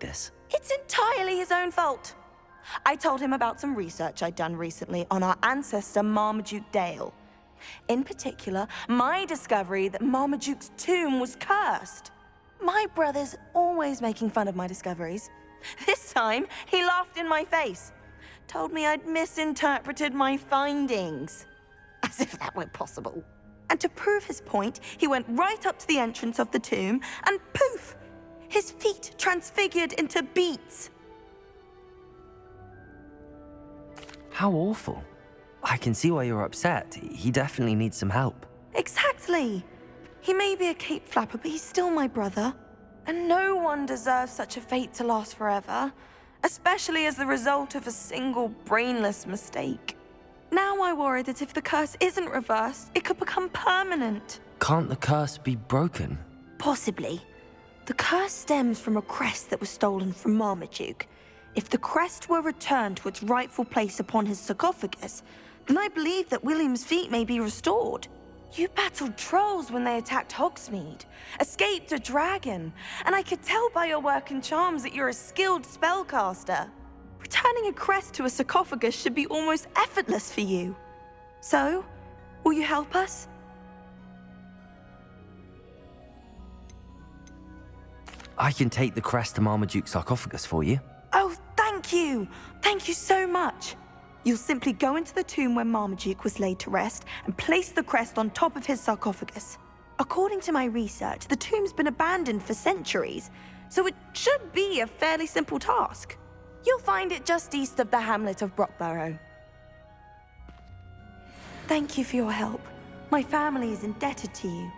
sarcophagus? It's entirely his own fault. I told him about some research I'd done recently on our ancestor Marmaduke Dale. In particular, my discovery that Marmaduke's tomb was cursed. My brother's always making fun of my discoveries. This time, he laughed in my face. Told me I'd misinterpreted my findings. As if that were possible. And to prove his point, he went right up to the entrance of the tomb and poof! His feet transfigured into beets. How awful. I can see why you're upset. He definitely needs some help. Exactly. He may be a cape flapper, but he's still my brother. And no one deserves such a fate to last forever, especially as the result of a single brainless mistake. Now I worry that if the curse isn't reversed, it could become permanent. Can't the curse be broken? Possibly. The curse stems from a crest that was stolen from Marmaduke. If the crest were returned to its rightful place upon his sarcophagus, then I believe that William's feet may be restored. You battled trolls when they attacked Hogsmeade, escaped a dragon, and I could tell by your work and charms that you're a skilled spellcaster. Returning a crest to a sarcophagus should be almost effortless for you. So, will you help us? I can take the crest to Marmaduke's sarcophagus for you. Oh, thank you! Thank you so much! You'll simply go into the tomb where Marmaduke was laid to rest and place the crest on top of his sarcophagus. According to my research, the tomb's been abandoned for centuries, so it should be a fairly simple task. You'll find it just east of the hamlet of Brockborough. Thank you for your help. My family is indebted to you.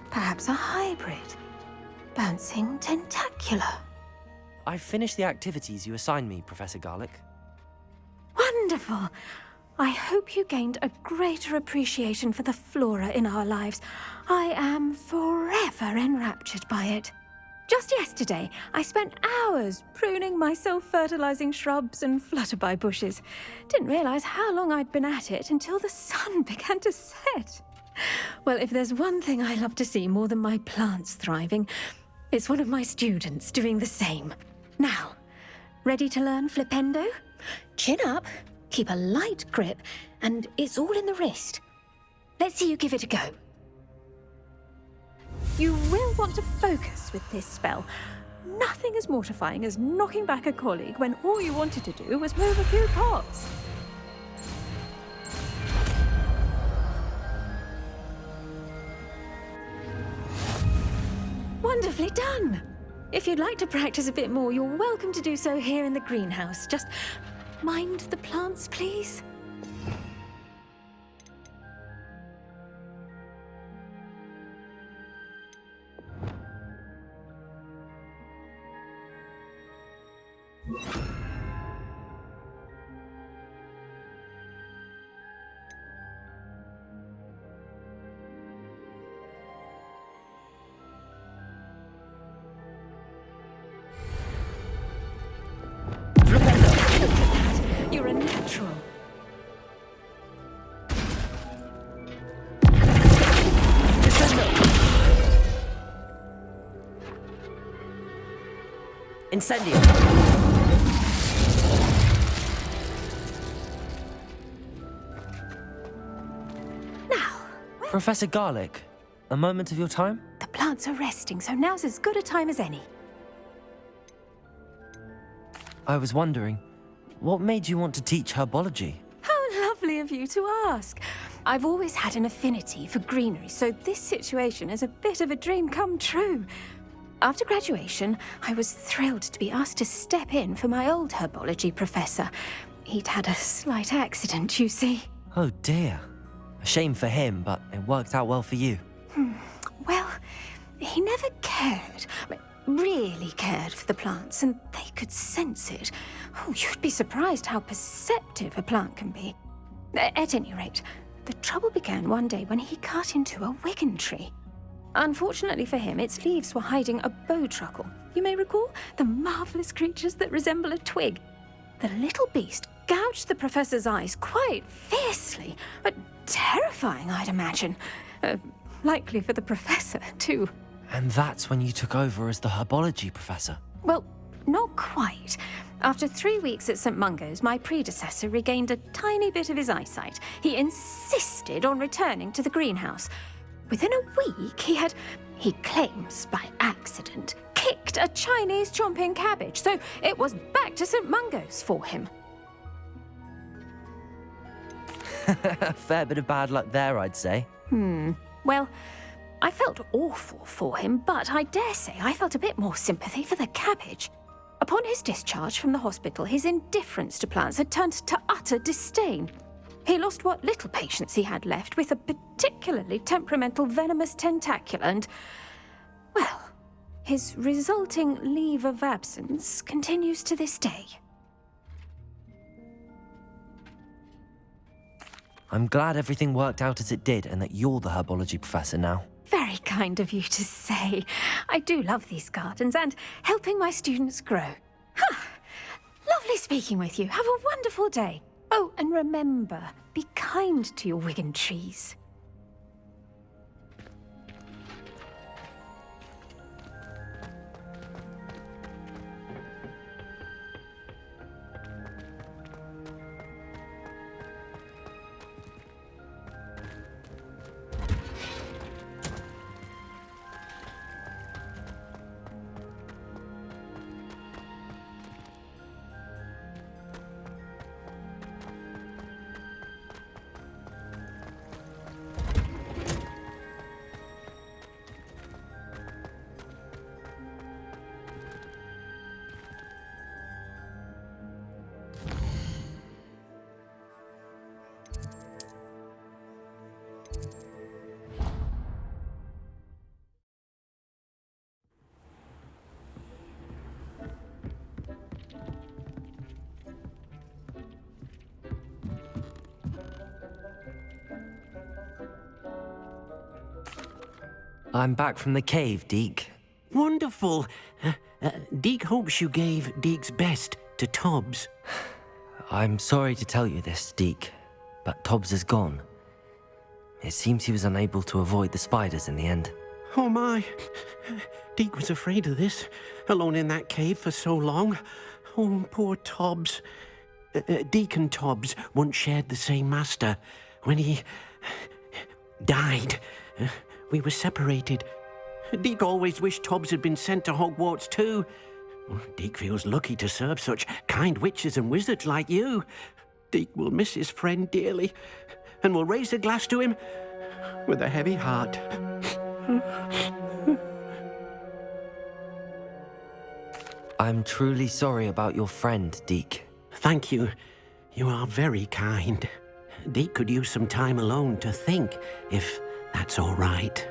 Perhaps a hybrid. Bouncing tentacular. I've finished the activities you assigned me, Professor Garlick. Wonderful! I hope you gained a greater appreciation for the flora in our lives. I am forever enraptured by it. Just yesterday, I spent hours pruning my self-fertilizing shrubs and flutterby bushes. Didn't realize how long I'd been at it until the sun began to set. Well, if there's one thing I love to see more than my plants thriving, it's one of my students doing the same. Now, ready to learn Flipendo? Chin up, keep a light grip, and it's all in the wrist. Let's see you give it a go. You will want to focus with this spell. Nothing as mortifying as knocking back a colleague when all you wanted to do was move a few pots. Wonderfully done! If you'd like to practice a bit more, you're welcome to do so here in the greenhouse. Just mind the plants, please. You're a natural. Incendio! Now, Professor Garlic, a moment of your time? the plants are resting, so now's as good a time as any. I was wondering, what made you want to teach herbology? How lovely of you to ask. I've always had an affinity for greenery, so this situation is a bit of a dream come true. After graduation, I was thrilled to be asked to step in for my old herbology professor. He'd had a slight accident, you see. Oh dear. A shame for him, but it worked out well for you. Well, he never cared, really cared for the plants, and they could sense it. Oh, you'd be surprised how perceptive a plant can be. At any rate, the trouble began one day when he cut into a wigan tree. Unfortunately for him, its leaves were hiding a bowtruckle. You may recall the marvelous creatures that resemble a twig. The little beast gouged the professor's eyes quite fiercely, but terrifying, I'd imagine. Likely for the professor, too. And that's when you took over as the herbology professor? Well, not quite. After 3 weeks at St. Mungo's, my predecessor regained a tiny bit of his eyesight. He insisted on returning to the greenhouse. Within a week, he claims by accident, kicked a Chinese chomping cabbage, so it was back to St. Mungo's for him. A fair bit of bad luck there, I'd say. Well, I felt awful for him, but I dare say I felt a bit more sympathy for the cabbage. Upon his discharge from the hospital, his indifference to plants had turned to utter disdain. He lost what little patience he had left with a particularly temperamental venomous tentacula and, well, his resulting leave of absence continues to this day. I'm glad everything worked out as it did and that you're the herbology professor now. Very kind of you to say. I do love these gardens and helping my students grow. Lovely speaking with you. Have a wonderful day. Oh, and remember, be kind to your wigan trees. I'm back from the cave, Deke. Wonderful. Deke hopes you gave Deke's best to Tobbs. I'm sorry to tell you this, Deke, but Tobbs is gone. It seems he was unable to avoid the spiders in the end. Oh my. Deke was afraid of this, alone in that cave for so long. Oh, poor Tobbs. Deke and Tobbs once shared the same master. When he died, we were separated. Deke always wished Tobbs had been sent to Hogwarts too. Deke feels lucky to serve such kind witches and wizards like you. Deke will miss his friend dearly, and will raise a glass to him with a heavy heart. I'm truly sorry about your friend, Deke. Thank you. You are very kind. Deke could use some time alone to think, if that's all right.